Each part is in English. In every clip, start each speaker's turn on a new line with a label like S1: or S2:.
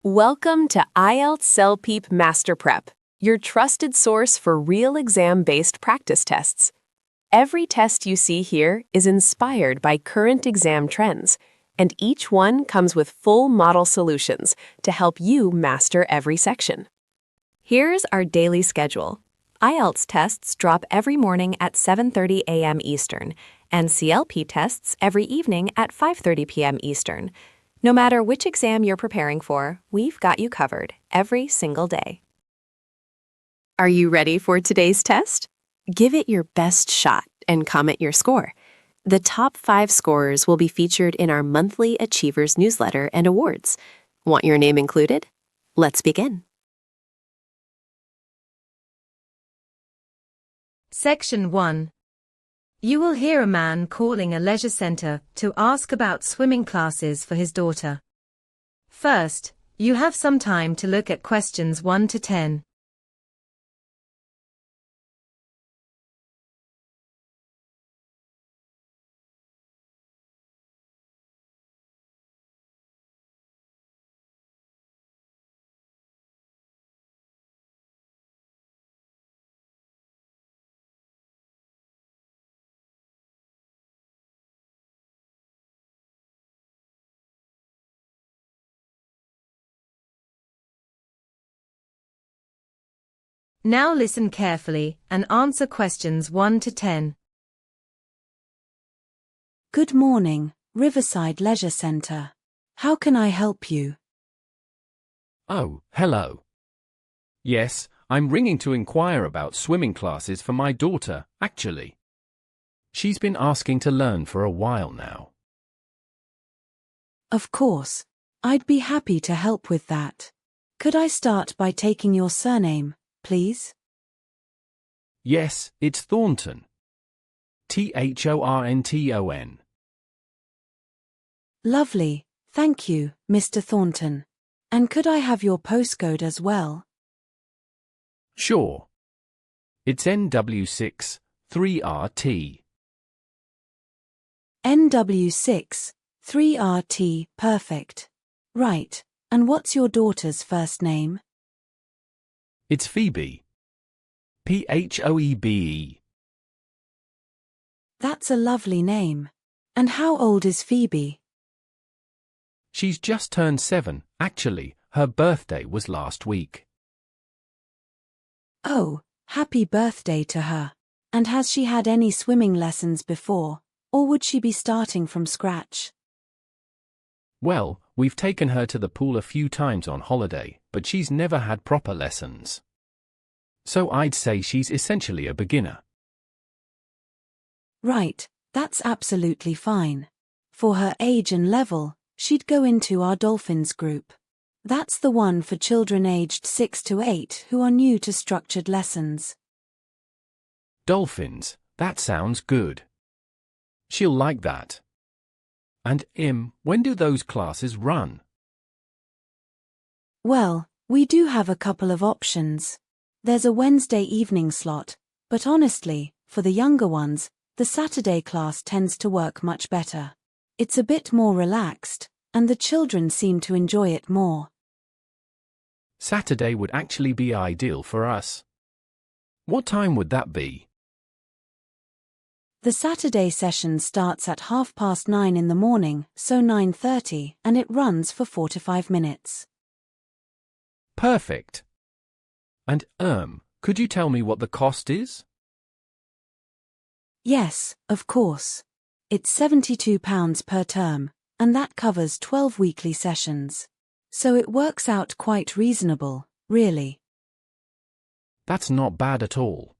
S1: Welcome to IELTS Self-Peep MasterPrep, your trusted source for real exam-based practice tests. Every test you see here is inspired by current exam trends, and each one comes with full model solutions to help you master every section. Here's our daily schedule. IELTS tests drop every morning at 7:30 a.m. Eastern, and CLP tests every evening at 5:30 p.m. Eastern. No matter which exam you're preparing for, we've got you covered every single day. Are you ready for today's test? Give it your best shot and comment your score. The top 5 scorers will be featured in our monthly Achievers newsletter and awards. Want your name included? Let's begin.
S2: Section 1. You will hear a man calling a leisure center to ask about swimming classes for his daughter. First, you have some time to look at questions 1 to 10. Now listen carefully and answer questions 1 to 10.
S3: Good morning, Riverside Leisure Centre. How can I help you?
S4: Oh, hello. Yes, I'm ringing to inquire about swimming classes for my daughter, actually. She's been asking to learn for a while now.
S3: Of course. I'd be happy to help with that. Could I start by taking your surname, please?
S4: Yes, it's Thornton. Thornton.
S3: Lovely, thank you, Mr. Thornton. And could I have your postcode as well?
S4: Sure. It's NW6 3RT.
S3: NW6 3RT, perfect. Right, and what's your daughter's first name?
S4: It's Phoebe. Phoebe.
S3: That's a lovely name. And how old is Phoebe?
S4: She's just turned 7, actually. Her birthday was last week.
S3: Oh, happy birthday to her. And has she had any swimming lessons before, or would she be starting from scratch?
S4: Well, we've taken her to the pool a few times on holiday, but she's never had proper lessons. So I'd say she's essentially a beginner.
S3: Right, that's absolutely fine. For her age and level, she'd go into our Dolphins group. That's the one for children aged 6 to 8 who are new to structured lessons.
S4: Dolphins, that sounds good. She'll like that. And when do those classes run?
S3: Well, we do have a couple of options. There's a Wednesday evening slot, but honestly, for the younger ones, the Saturday class tends to work much better. It's a bit more relaxed, and the children seem to enjoy it more.
S4: Saturday would actually be ideal for us. What time would that be?
S3: The Saturday session starts at 9:30 in the morning, so 9:30, and it runs for 4 to 5 minutes.
S4: Perfect. And, could you tell me what the cost is?
S3: Yes, of course. It's £72 per term, and that covers 12 weekly sessions. So it works out quite reasonable, really.
S4: That's not bad at all.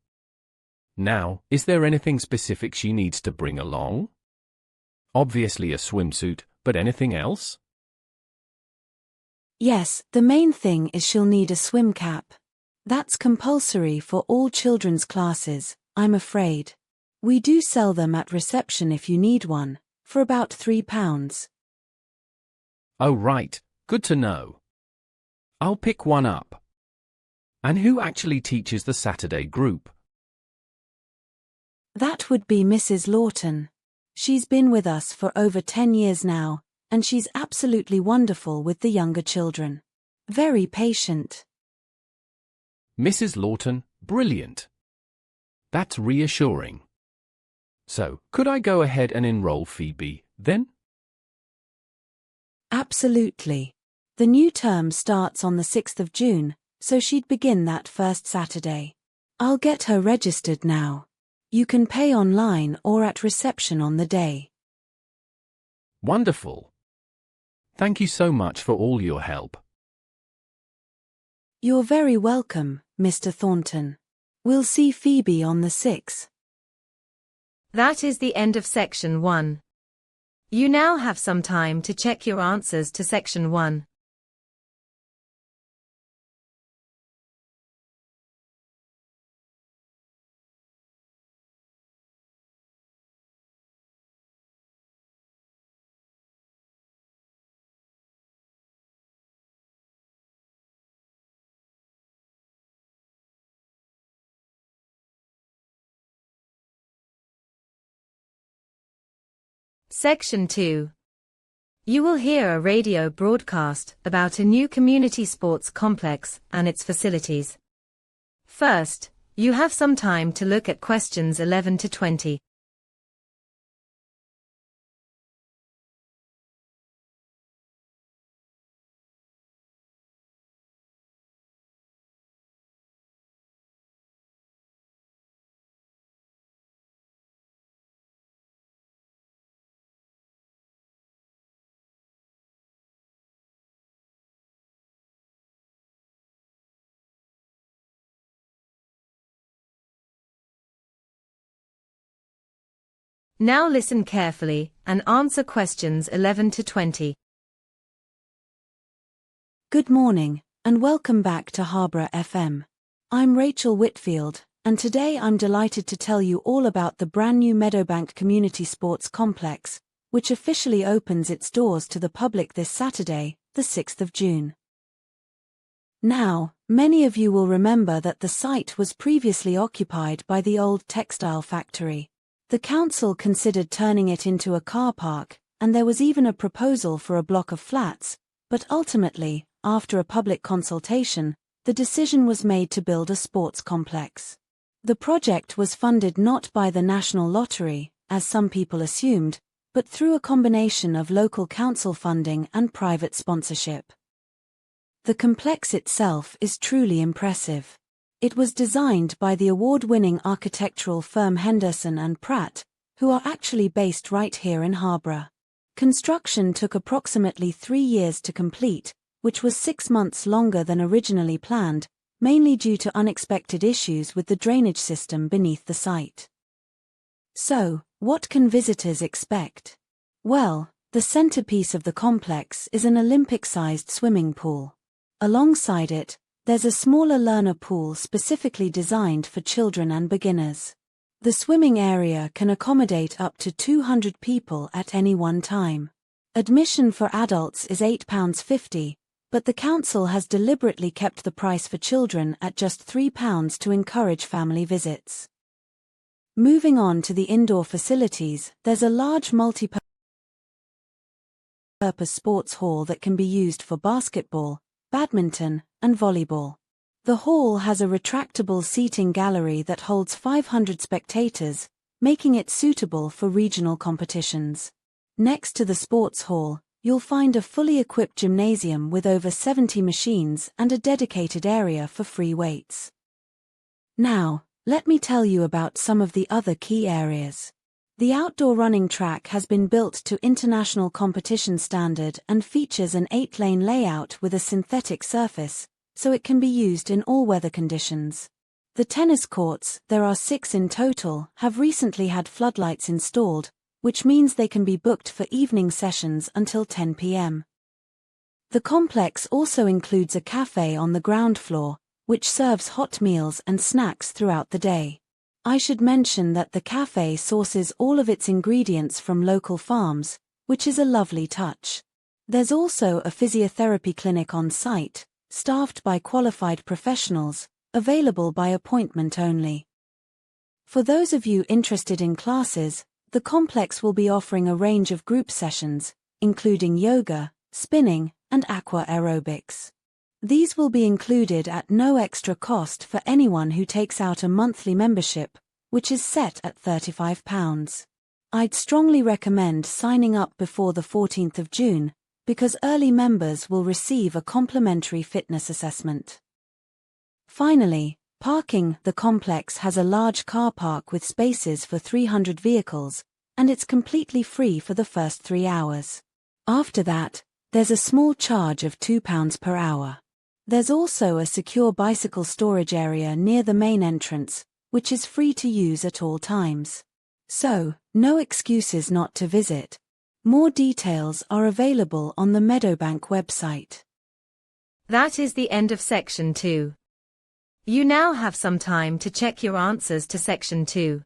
S4: Now, is there anything specific she needs to bring along? Obviously a swimsuit, but anything else?
S3: Yes, the main thing is she'll need a swim cap. That's compulsory for all children's classes, I'm afraid. We do sell them at reception if you need one, for about £3.
S4: Oh right, good to know. I'll pick one up. And who actually teaches the Saturday group?
S3: That would be Mrs. Lawton. She's been with us for over 10 years now, and she's absolutely wonderful with the younger children. Very patient.
S4: Mrs. Lawton, brilliant. That's reassuring. So, could I go ahead and enroll Phoebe, then?
S3: Absolutely. The new term starts on the 6th of June, so she'd begin that first Saturday. I'll get her registered now. You can pay online or at reception on the day.
S4: Wonderful. Thank you so much for all your help.
S3: You're very welcome, Mr. Thornton. We'll see Phoebe on the 6th.
S2: That is the end of section 1. You now have some time to check your answers to section 1. Section 2. You will hear a radio broadcast about a new community sports complex and its facilities. First, you have some time to look at questions 11 to 20. Now listen carefully and answer questions 11 to 20.
S3: Good morning, and welcome back to Harbour FM. I'm Rachel Whitfield, and today I'm delighted to tell you all about the brand new Meadowbank Community Sports Complex, which officially opens its doors to the public this Saturday, the 6th of June. Now, many of you will remember that the site was previously occupied by the old textile factory. The council considered turning it into a car park, and there was even a proposal for a block of flats, but ultimately, after a public consultation, the decision was made to build a sports complex. The project was funded not by the National Lottery, as some people assumed, but through a combination of local council funding and private sponsorship. The complex itself is truly impressive. It was designed by the award-winning architectural firm Henderson and Pratt, who are actually based right here in Harbour. Construction took approximately 3 years to complete, which was 6 months longer than originally planned, mainly due to unexpected issues with the drainage system beneath the site. So, what can visitors expect? Well, the centerpiece of the complex is an Olympic-sized swimming pool. Alongside it, there's a smaller learner pool specifically designed for children and beginners. The swimming area can accommodate up to 200 people at any one time. Admission for adults is £8.50, but the council has deliberately kept the price for children at just £3 to encourage family visits. Moving on to the indoor facilities, there's a large multi-purpose sports hall that can be used for basketball, badminton, and volleyball. The hall has a retractable seating gallery that holds 500 spectators, making it suitable for regional competitions. Next to the sports hall, you'll find a fully equipped gymnasium with over 70 machines and a dedicated area for free weights. Now, let me tell you about some of the other key areas. The outdoor running track has been built to international competition standard and features an 8-lane layout with a synthetic surface, so it can be used in all weather conditions. The tennis courts, there are 6 in total, have recently had floodlights installed, which means they can be booked for evening sessions until 10 p.m. The complex also includes a cafe on the ground floor, which serves hot meals and snacks throughout the day. I should mention that the cafe sources all of its ingredients from local farms, which is a lovely touch. There's also a physiotherapy clinic on site, staffed by qualified professionals, available by appointment only. For those of you interested in classes, the complex will be offering a range of group sessions, including yoga, spinning, and aqua aerobics. These will be included at no extra cost for anyone who takes out a monthly membership, which is set at £35. I'd strongly recommend signing up before the 14th of June, because early members will receive a complimentary fitness assessment. Finally, parking. The complex has a large car park with spaces for 300 vehicles, and it's completely free for the first 3 hours. After that, there's a small charge of £2 per hour. There's also a secure bicycle storage area near the main entrance, which is free to use at all times. So, no excuses not to visit. More details are available on the Meadowbank website.
S2: That is the end of Section 2. You now have some time to check your answers to Section 2.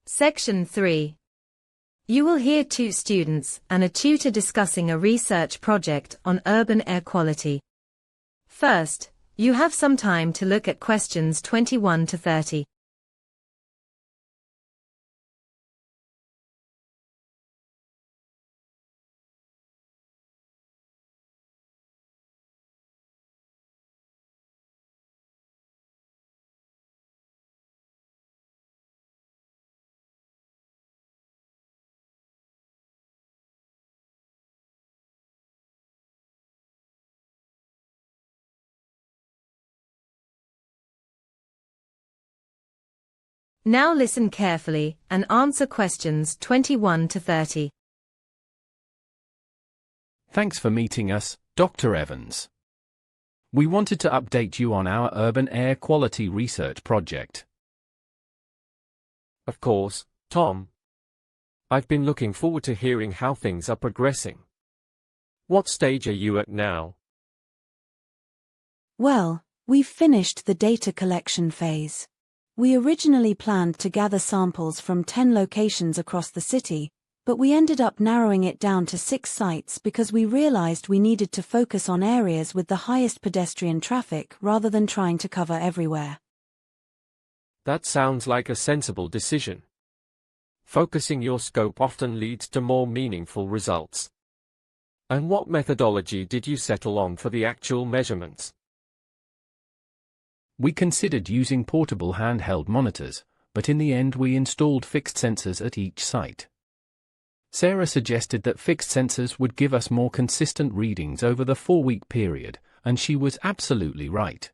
S2: Section 3. You will hear 2 students and a tutor discussing a research project on urban air quality. First, you have some time to look at questions 21 to 30. Now listen carefully and answer questions 21 to 30.
S4: Thanks for meeting us, Dr. Evans. We wanted to update you on our urban air quality research project.
S5: Of course, Tom. I've been looking forward to hearing how things are progressing. What stage are you at now?
S3: Well, we've finished the data collection phase. We originally planned to gather samples from 10 locations across the city, but we ended up narrowing it down to 6 sites because we realized we needed to focus on areas with the highest pedestrian traffic rather than trying to cover everywhere.
S5: That sounds like a sensible decision. Focusing your scope often leads to more meaningful results. And what methodology did you settle on for the actual measurements?
S4: We considered using portable handheld monitors, but in the end we installed fixed sensors at each site. Sarah suggested that fixed sensors would give us more consistent readings over the 4-week period, and she was absolutely right.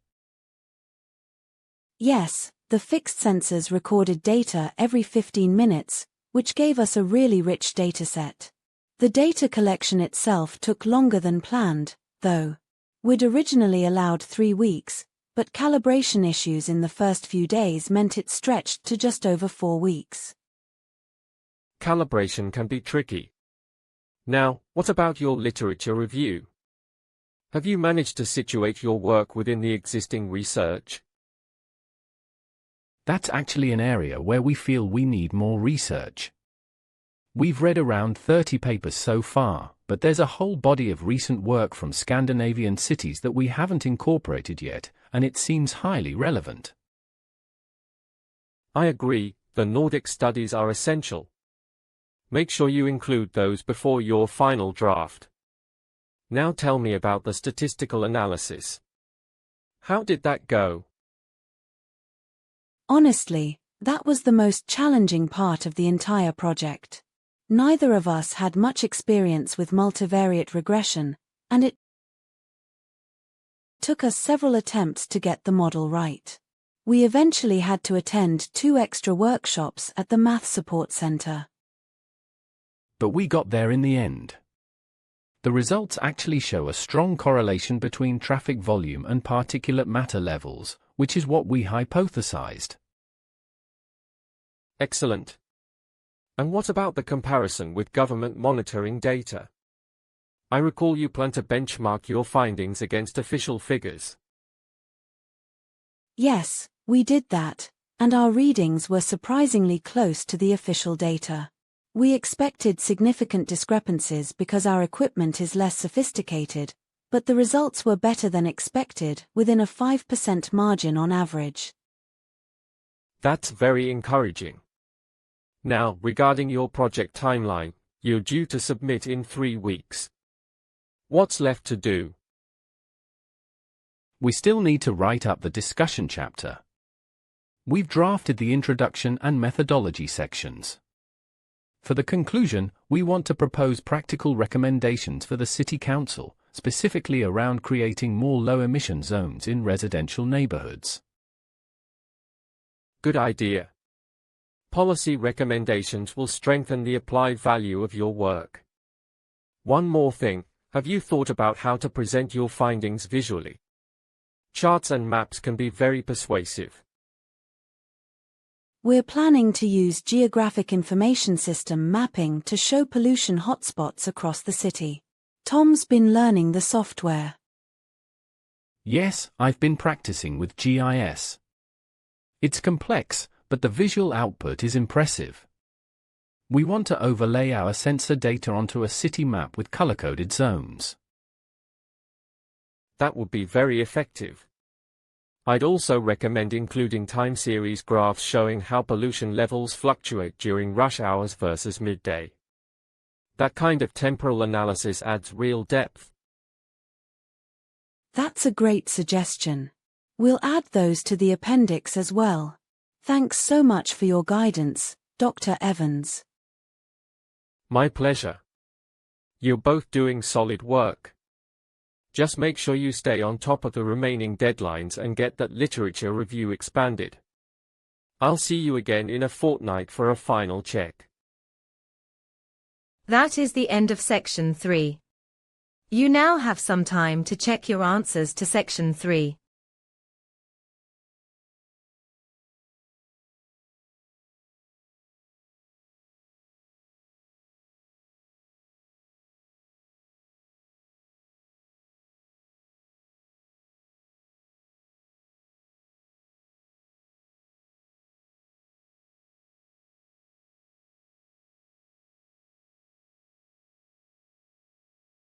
S3: Yes, the fixed sensors recorded data every 15 minutes, which gave us a really rich dataset. The data collection itself took longer than planned, though. We'd originally allowed 3 weeks, but calibration issues in the first few days meant it stretched to just over 4 weeks.
S5: Calibration can be tricky. Now, what about your literature review? Have you managed to situate your work within the existing research?
S4: That's actually an area where we feel we need more research. We've read around 30 papers so far, but there's a whole body of recent work from Scandinavian cities that we haven't incorporated yet, and it seems highly relevant.
S5: I agree, the Nordic studies are essential. Make sure you include those before your final draft. Now tell me about the statistical analysis. How did that go?
S3: Honestly, that was the most challenging part of the entire project. Neither of us had much experience with multivariate regression, and it took us several attempts to get the model right. We eventually had to attend 2 extra workshops at the Math Support Center.
S4: But we got there in the end. The results actually show a strong correlation between traffic volume and particulate matter levels, which is what we hypothesized.
S5: Excellent. And what about the comparison with government monitoring data? I recall you plan to benchmark your findings against official figures.
S3: Yes, we did that, and our readings were surprisingly close to the official data. We expected significant discrepancies because our equipment is less sophisticated, but the results were better than expected, within a 5% margin on average.
S5: That's very encouraging. Now, regarding your project timeline, you're due to submit in 3 weeks. What's left to do?
S4: We still need to write up the discussion chapter. We've drafted the introduction and methodology sections. For the conclusion, we want to propose practical recommendations for the City Council, specifically around creating more low-emission zones in residential neighborhoods.
S5: Good idea. Policy recommendations will strengthen the applied value of your work. One more thing, have you thought about how to present your findings visually? Charts and maps can be very persuasive.
S3: We're planning to use geographic information system mapping to show pollution hotspots across the city. Tom's been learning the software.
S4: Yes, I've been practicing with GIS. It's complex, but the visual output is impressive. We want to overlay our sensor data onto a city map with color-coded zones.
S5: That would be very effective. I'd also recommend including time series graphs showing how pollution levels fluctuate during rush hours versus midday. That kind of temporal analysis adds real depth.
S3: That's a great suggestion. We'll add those to the appendix as well. Thanks so much for your guidance, Dr. Evans.
S5: My pleasure. You're both doing solid work. Just make sure you stay on top of the remaining deadlines and get that literature review expanded. I'll see you again in a fortnight for a final check.
S2: That is the end of Section 3. You now have some time to check your answers to Section 3.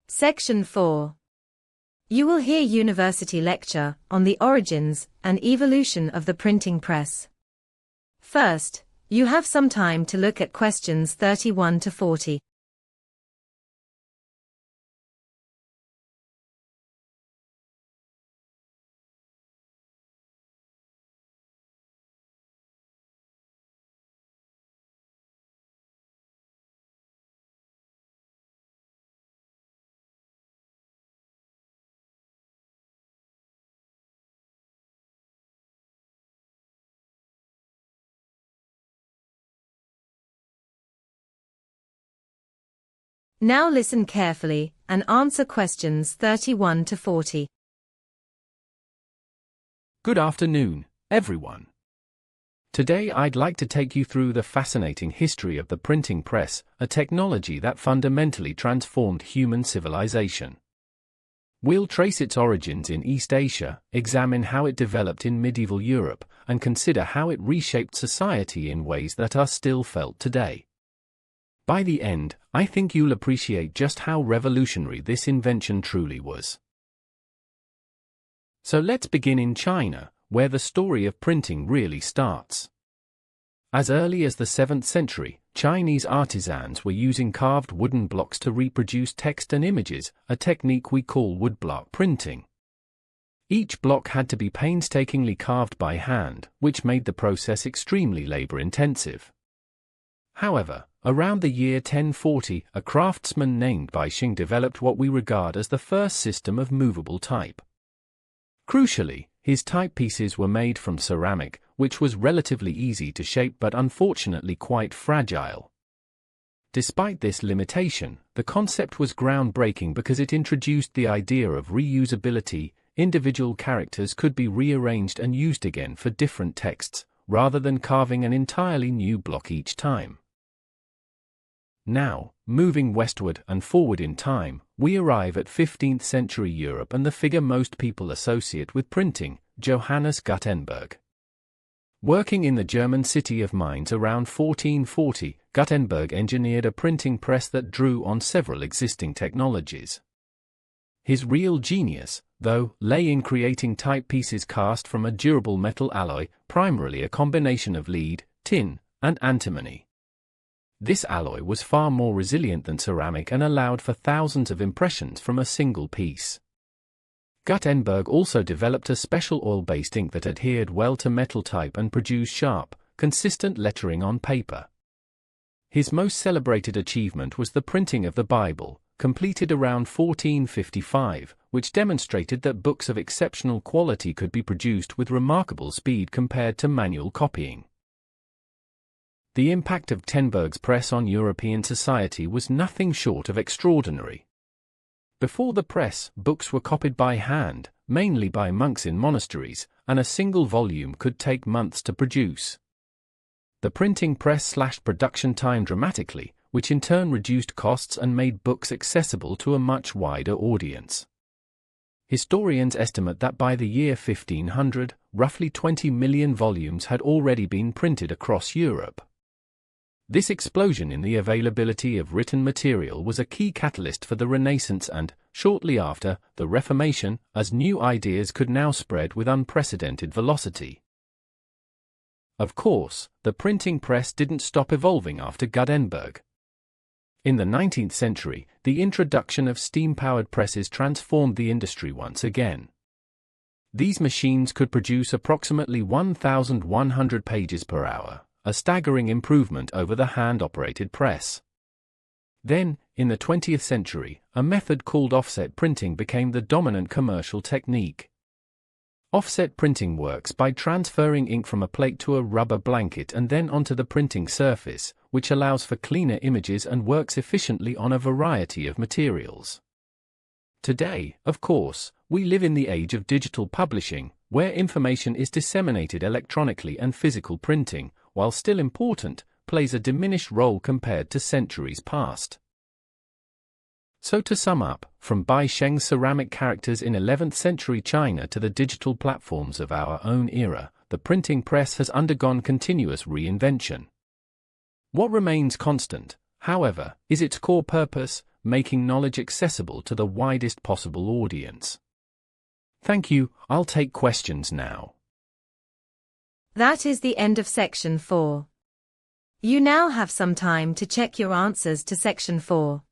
S2: Section 4. You will hear university lecture on the origins and evolution of the printing press. First, you have some time to look at questions 31 to 40. Now listen carefully and answer questions 31 to 40.
S4: Good afternoon, everyone. Today I'd like to take you through the fascinating history of the printing press, a technology that fundamentally transformed human civilization. We'll trace its origins in East Asia, examine how it developed in medieval Europe, and consider how it reshaped society in ways that are still felt today. By the end, I think you'll appreciate just how revolutionary this invention truly was. So let's begin in China, where the story of printing really starts. As early as the 7th century, Chinese artisans were using carved wooden blocks to reproduce text and images, a technique we call woodblock printing. Each block had to be painstakingly carved by hand, which made the process extremely labor-intensive. However, around the year 1040, a craftsman named Bai Xing developed what we regard as the first system of movable type. Crucially, his typepieces were made from ceramic, which was relatively easy to shape but unfortunately quite fragile. Despite this limitation, the concept was groundbreaking because it introduced the idea of reusability. Individual characters could be rearranged and used again for different texts, rather than carving an entirely new block each time. Now, moving westward and forward in time, we arrive at 15th century Europe and the figure most people associate with printing, Johannes Gutenberg. Working in the German city of Mainz around 1440, Gutenberg engineered a printing press that drew on several existing technologies. His real genius, though, lay in creating typepieces cast from a durable metal alloy, primarily a combination of lead, tin, and antimony. This alloy was far more resilient than ceramic and allowed for thousands of impressions from a single piece. Gutenberg also developed a special oil-based ink that adhered well to metal type and produced sharp, consistent lettering on paper. His most celebrated achievement was the printing of the Bible, completed around 1455, which demonstrated that books of exceptional quality could be produced with remarkable speed compared to manual copying. The impact of Gutenberg's press on European society was nothing short of extraordinary. Before the press, books were copied by hand, mainly by monks in monasteries, and a single volume could take months to produce. The printing press slashed production time dramatically, which in turn reduced costs and made books accessible to a much wider audience. Historians estimate that by the year 1500, roughly 20 million volumes had already been printed across Europe. This explosion in the availability of written material was a key catalyst for the Renaissance and, shortly after, the Reformation, as new ideas could now spread with unprecedented velocity. Of course, the printing press didn't stop evolving after Gutenberg. In the 19th century, the introduction of steam-powered presses transformed the industry once again. These machines could produce approximately 1,100 pages per hour, a staggering improvement over the hand-operated press. Then, in the 20th century, a method called offset printing became the dominant commercial technique. Offset printing works by transferring ink from a plate to a rubber blanket and then onto the printing surface, which allows for cleaner images and works efficiently on a variety of materials. Today, of course, we live in the age of digital publishing, where information is disseminated electronically and physical printing, while still important, plays a diminished role compared to centuries past. So to sum up, from Bai Sheng's ceramic characters in 11th century China to the digital platforms of our own era, the printing press has undergone continuous reinvention. What remains constant, however, is its core purpose, making knowledge accessible to the widest possible audience. Thank you, I'll take questions now.
S2: That is the end of section 4. You now have some time to check your answers to section 4.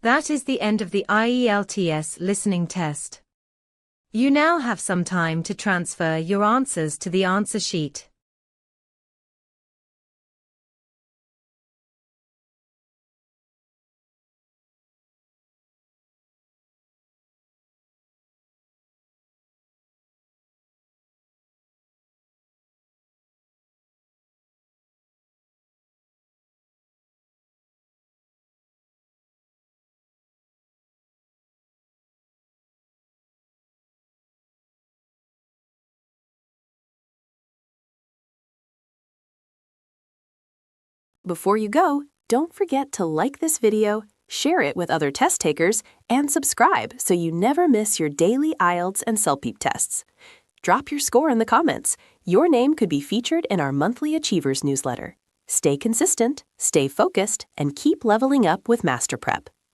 S2: That is the end of the IELTS listening test. You now have some time to transfer your answers to the answer sheet.
S1: Before you go, don't forget to like this video, share it with other test takers, and subscribe so you never miss your daily IELTS and CELPEP tests. Drop your score in the comments. Your name could be featured in our monthly Achievers newsletter. Stay consistent, stay focused, and keep leveling up with MasterPrep.